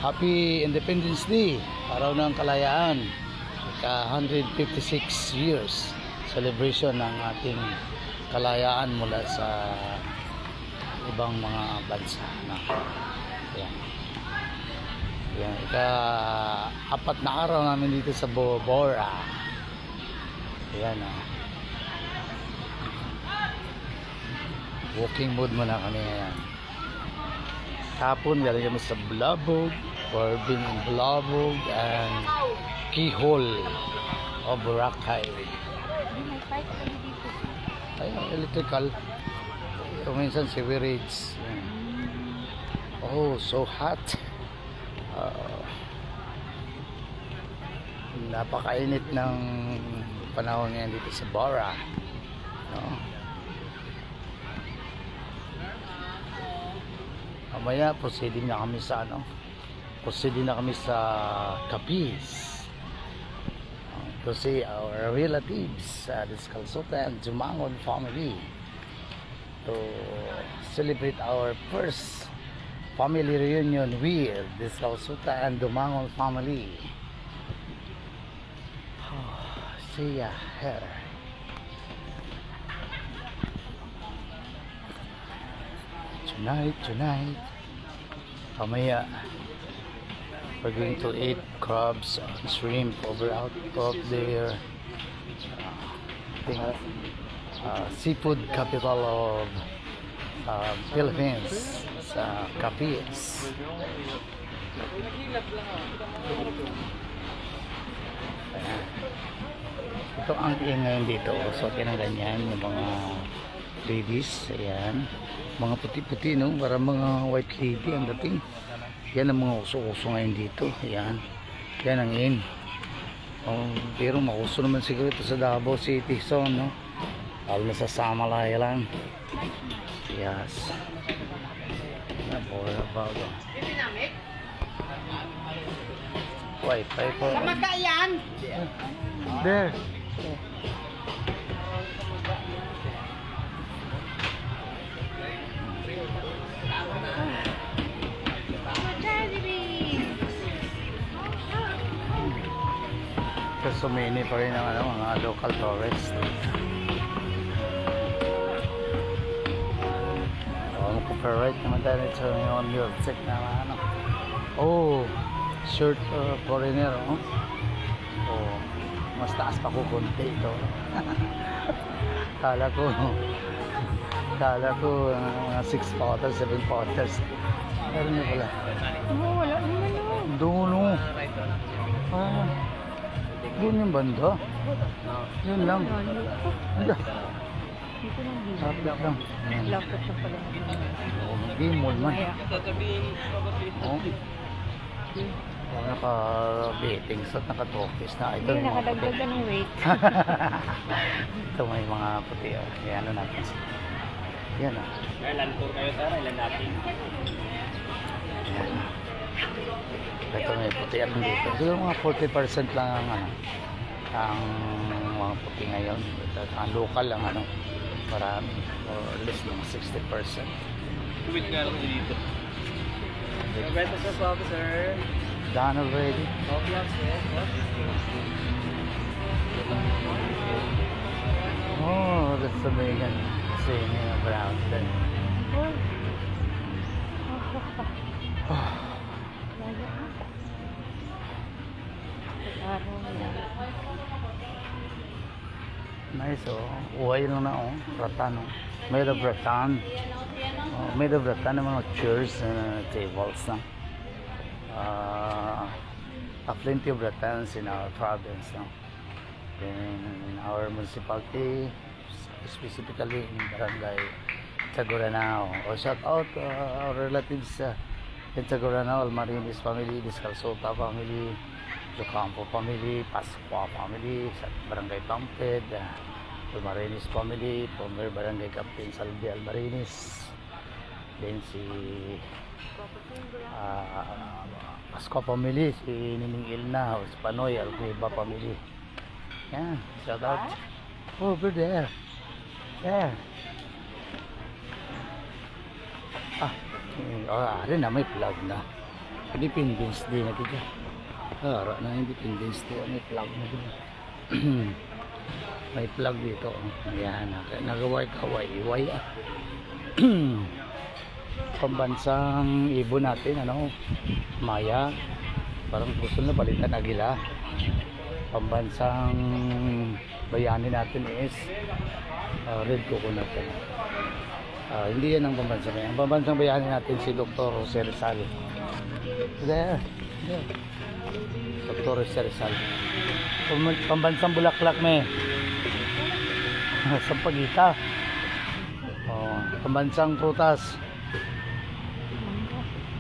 Happy Independence Day, araw ng kalayaan. Ika 156 years celebration ng ating kalayaan mula sa ibang mga bansa na. Yan. Yan, ika 4 na araw namin dito sa Bora. Yan ah. Walking mood muna kami ngayon. Hapon galing kami sa Blabog, for being in Blabog and Keyhole o Boracay. Ay, electrical. Minsan sewerage. Oh, so hot. Napakainit ng panahon ngayon dito sa Bora. No? Mamaya proceeding na kami sa Capiz to see our relatives, Descalzota and Dumangon family, to celebrate our first family reunion with Descalzota and Dumangon family. See ya here. Tonight, pamaya, we're going to eat crabs and shrimp over out of their seafood capital of Philippines, sa Capiz. Ito ang ingay dito, so ganyan yung mga ladies, ayan, mga puti-puti, no? Para mga white lady ang dating. Yan ang mga uso-uso ngayon dito. Ayan, yan ang in. Pero mauso naman siguro ito sa Davao City, so no, lalo na sa Samalaya lang. Yes, Bora bago Wi-Fi po. Kamagayan There. Sumini pa rin ang mga local tourists. Compare right naman tayo nito yung music na shirt foreigner, mas taas pa ko konti ito. Kala ko mga 6 potters, 7 potters. Pero na pala. wala naman yun. Doon doon yung banda. Yun lang. Lapit lang. Lapit siya pala. Game mall man. Naka-betting at naka-tokis na. Ito Hindi, nakadagdag ka ng weight. Ito may mga puti. Yan na natin. Yan o. Ilan tour kayo tara, ilan natin? Ito may puti ang dito. Siguro mga 40% lang ang mga puti ngayon. Ang local lang marami. Or at least mga 60%. Tuwid nga lang dito. Nag-renta sa po, sir. Done already. Off lang, sir. Oh, that's the Megan singing around then. Nice, uway lang na, rattan, made of rattan. Made of rattan ng mga chairs and tables na. Plenty of rattans in our province, in our municipality, specifically in Barangay Taguranao. Shout out our relatives in Taguranao, Almarinis family, Descalzota family, Ocampo family, Pascua family, sa Barangay Pamped, Almarinis family, former Barangay Captain Salvi Almarinis, then si Pascua family, si Nining Ilna, si Panoy, Alcuiba family. Yan, shout out. Over there. There. Ari na may plug na. Independence Day na kita. Ara na Independence Day. May flag na dito. May flag dito. Ayan. Nagaway-kaway. Pambansang ibon natin, ano, Maya. Parang gusto na balikan Agila. Pambansang bayani natin is red coconut. Hindi yan ang pambansang bayani. Ang pambansang bayani natin si Dr. Jose Rizal. There. Dr. Jose Rizal. Pambansang bulaklak may Sampagita. Pambansang prutas.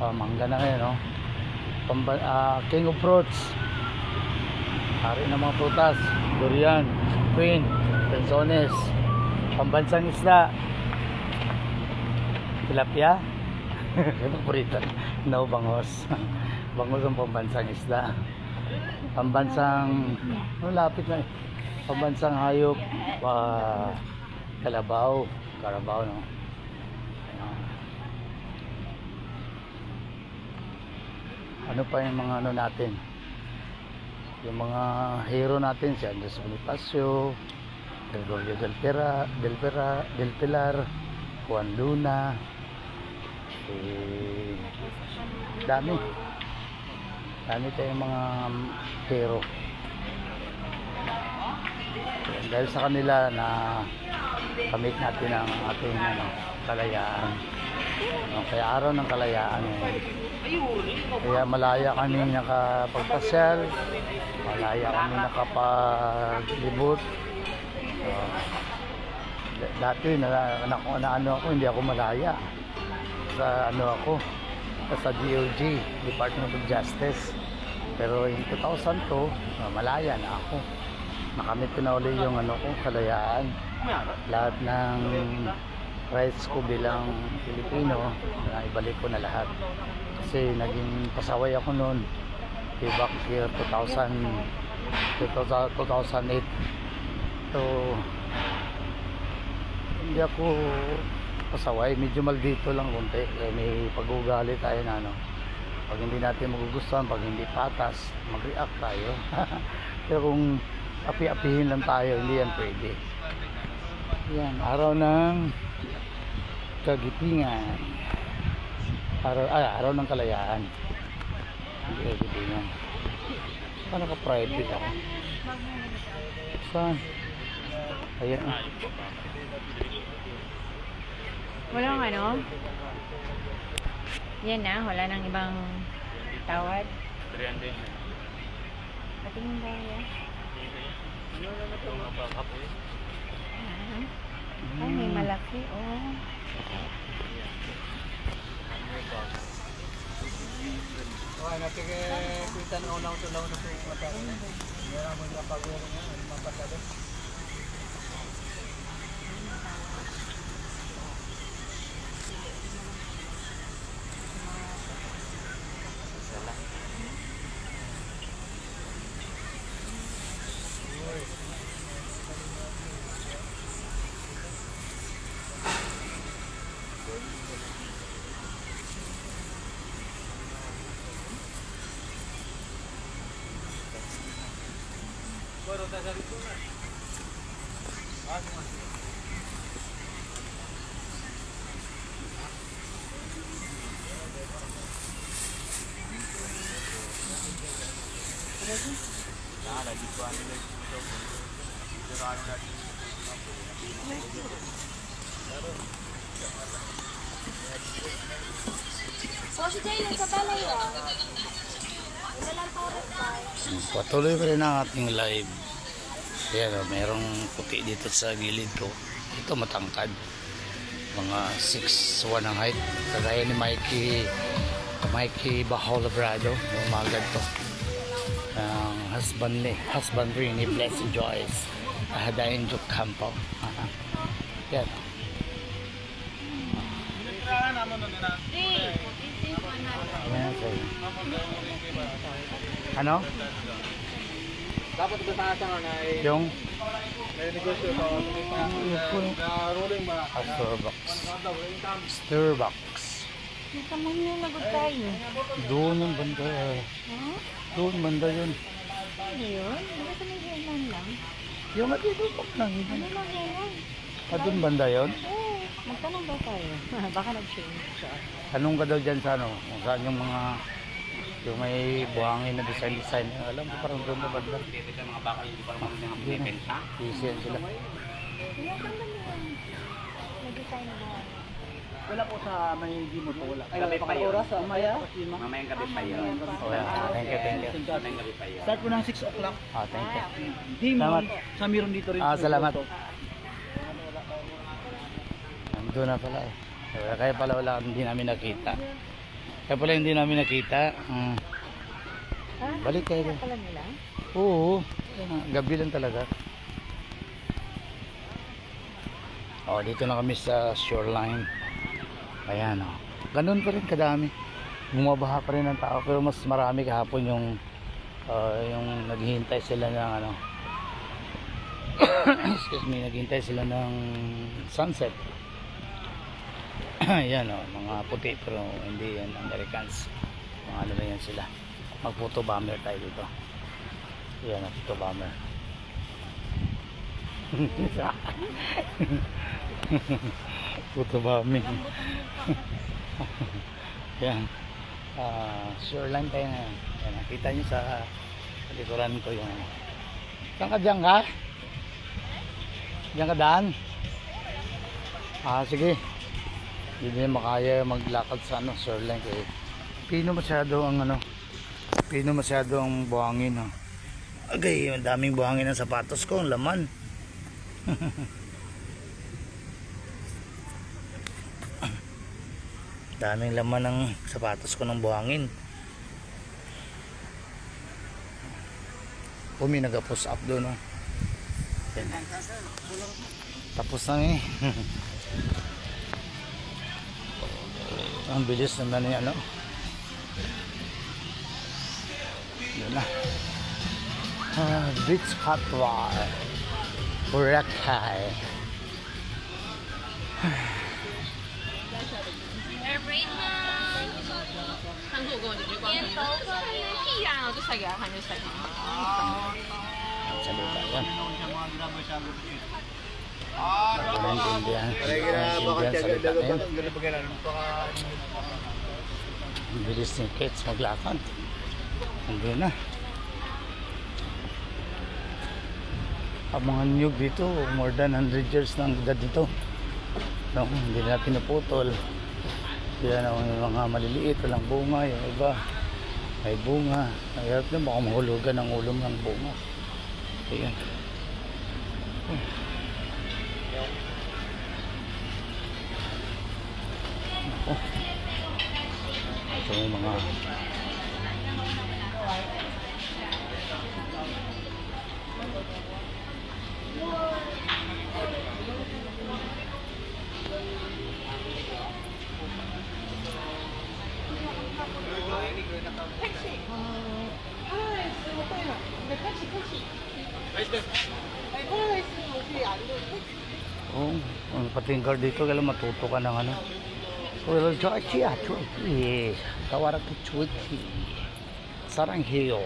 Mangga na ngayon, no? King of fruits. Hari ng mga prutas. Durian, queen, pensones. Pambansang isda. Tilapia. Paborito. No, bangos. Bangos ang pambansang isda. Pambansang lapit na eh. Pambansang hayop. Kalabaw, no? Ano pa yung mga ano natin? Yung mga hero natin, si Andres Bonifacio, Gregorio del Pilar, Juan Luna, dami tayong mga hero. Dahil sa kanila na kamit natin ang ating kalayaan. Kaya araw ng kalayaan kaya malaya kami nakapagpasyal, malaya kami nakapaglibot. Dati ano ako, hindi ako malaya sa sa DOJ, Department of Justice. Pero in 2002 malaya na ako, nakamit ko na ulit yung kalayaan. Lahat ng rights ko bilang Pilipino, ibalik ko na lahat. Kasi naging pasaway ako noon back year 2008. So hindi ako pasaway, medyo maldito lang konti. May pag-uugali tayo na pag hindi natin magugustuhan, pag hindi patas, mag-react tayo. Pero kung api-apihin lang tayo, hindi yan pwede. Yan, araw ng Kagipingan. Araw ng kalayaan. Hindi Kagipingan. Saan naka-private ako? Saan? Ayan. Walang yan na, wala nang ibang tawad. 300. Patingin ba yan? Ay, may malaki, oh. Okay, natigay-kwita na unang tulaw na po mata. Meron mo na pag-uwi nga, mapasado. Baru tak cari tu kan? Lagi tuan ni lagi tu. Jalan lagi. So, si Jay, sa balay wala lang parang Patuloy pa rin ang ating live. Ayan, merong puti dito sa gilid ko. Ito matangkad, mga 6'1" ang height, kagaya ni Mikey Bajo Labrado. Umagad to ang husbandry ni Blessing Joyce Hadain Juk Campo. Yan. Ayan, so. Ano? Dapat basa na Yung may negosyo pa rolling ba? Starbucks. Makamang yung nagod tayo. Doon yung banda. Ha? Doon banda yun. Ano yun? Di ba sa may henan lang? Yung dito pa lang. Ano lang henan? Doon banda yun. Oo. Magtanong daw tayo. Baka nag-change siya. Tanong ka daw dyan sa ano, kung saan yung mga yung may buhangin na design. Alam ko parang doon na banda. Mga bakal hindi pa naman mga Benta. Easy yan sila. Kaya kang ganyan. Nag-design na ba? Wala po sa may Gimo po, wala. Ay, wala pa oras sa Maya. Mamayang gabi pa yun. Oh, yeah. Thank you. Mamayang gabi pa yun. Start po ng 6 o'clock. Thank you. Gimo, Salamat. sa meron dito rin. Salamat. Nandun na pala eh. Kaya pala wala, hindi namin nakita. Kaya pala hindi namin nakita. Balik kayo. Kaya pala nila? Oo. Gabi lang talaga. Dito na kami sa shoreline. Ayan ganun pa rin kadami. Bumabaha pa rin ng tao. Pero mas marami kahapon yung naghihintay sila ng excuse me, naghihintay sila ng sunset. Ayan mga puti pero hindi yan Americans. Mga ano na yan sila. Mag photo bomber tayo dito. Ayan photo bomber. Photo bombing. Yan. Shoreline tayo na yan. Yan. Nakita nyo sa likuran ko yung saan ka dyan ka? Dyan ka daan? Sige. Hindi na makaya maglakad sa shoreline kasi pino masyado ang buhangin. Agay, ang daming buhangin ng sapatos ko, ang laman. Daming laman ng sapatos ko ng buhangin. May nag-post up doon. Yan. Tapos na ang bilis naman ni yun na. Beach Patwa Boracay. Salita yan. Naintindihan salita na yan. Ang bilis ni Kate maglakad. Andun na. Ang mga nyug dito, more than 100 years na ang edad dito. Hindi na pinuputol. Yan ang mga maliliit, walang bunga. Yung iba may bunga. Nagharap na baka mahulugan ang ulong ng bunga. Ayan. Ito yung mga pating guard dito kailan matuto ka ng well, Georgia, Chuiki, Kawaraki Chuiki, Saranghaeyo,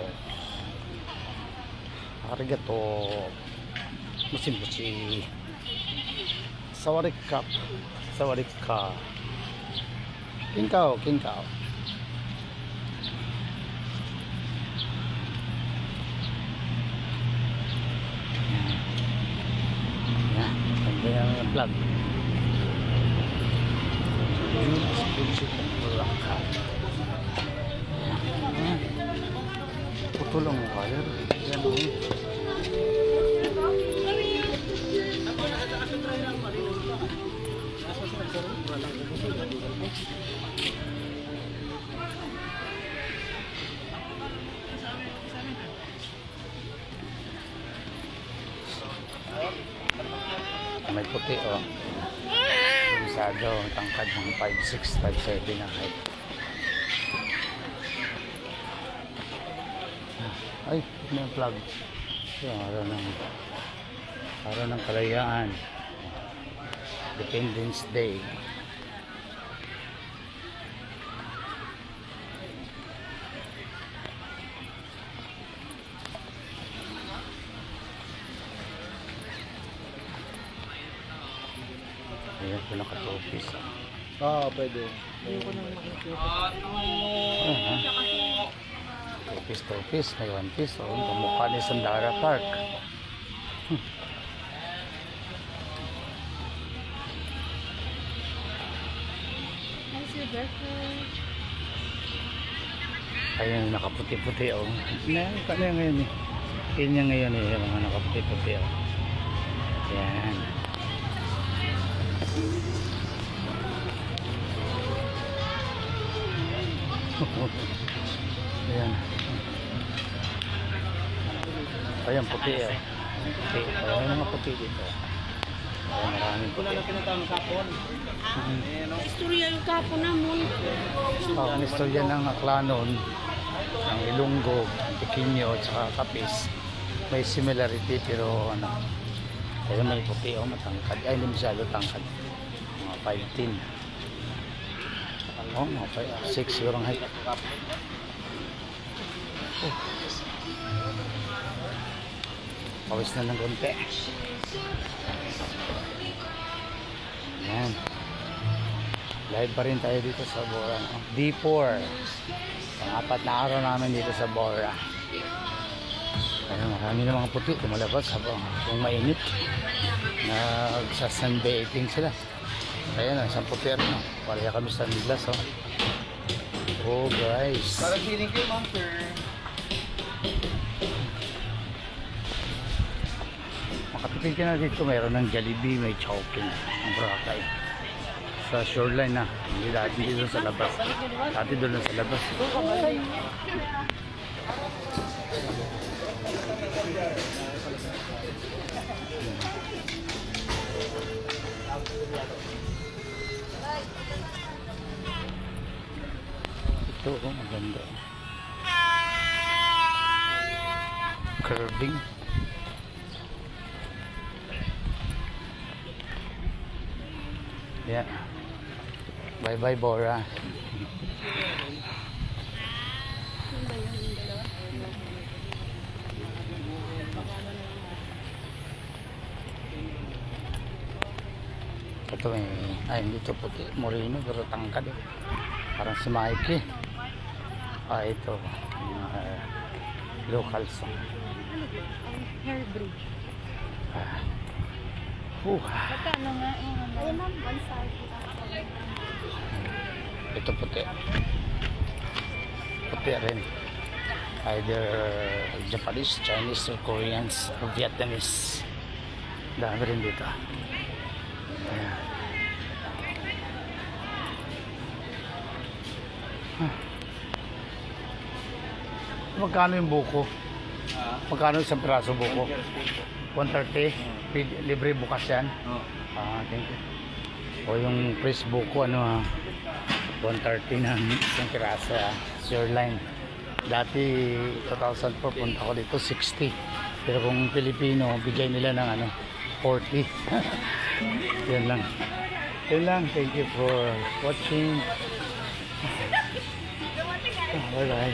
Arigato, Musi, Sawarika, Kinkao. Ganda yung vlog. Putol ang wire. Yan o. May puti Masyado tangkad ng 5'6", 5'7" na height. Ay, may plug. Yung araw ng kalayaan. Independence Day. Naka-two-piece. Pwede. Two-piece. May one-piece. Oh, kamukha ni Sandara Park. How's your birthday? Ayun, nakaputi-puti. Oh. Ano yan ngayon eh? Yun yan ngayon eh. Yung mga nakaputi-puti. Oh. Yan. Ayan. Ayan, puti eh. Puti. Ayan mga puti dito. Ayan, maraming puti. Wala na pinatawag sa kapon. Istorya yung kapo namon. Ang istorya ng Aklanon, ng Ilonggo, Pequeño, at saka Capiz, may similarity pero ano, kaya may puti o matangkad. Ay, hindi masyado tangkad. Mga 5'10". Oh, mga 6 siguro ang height. Oh. Pawis na ng konti. Ayan. Live pa rin tayo dito sa Bora. No? D4. Pang-apat na araw namin dito sa Bora. Ayan, marami na mga puti. Tumalabas habang kung mainit. Nagsa-sunbathing sila. Ayan, isang puti rin. No? Pareha kami sa Miglas. Oh. Oh, guys. Parang feeling ko, ma'am, sir. Makatipid ka na dito. Mayroon ng Jollibee, may Chowking. Ang Boracay. Sa shoreline na. Hindi dati doon sa labas. Dati doon lang sa labas. Ito, oh, maganda. Curving. Yeah. Bye-bye, Bora. Ito ay hindi ito puti. Moreno, pero tangkad. Parang si Mikey. Ito. Locals. Hair bridge. Magkano nga yung ano? Ayun ma'am, one star. Ito puti. Puti rin. Either Japanese, Chinese, or Koreans, or Vietnamese. Dami rin dito. Ayan. Magkano yung buko? Magkano isang piraso buko? 130? Libre bukas yan? Thank you. O yung fresh buko, ano 130 na isang piraso. Shoreline. Dati 2004 punta ko dito 60. Pero kung Pilipino, bigay nila ng 40. Yan lang. Thank you for watching. Bye bye.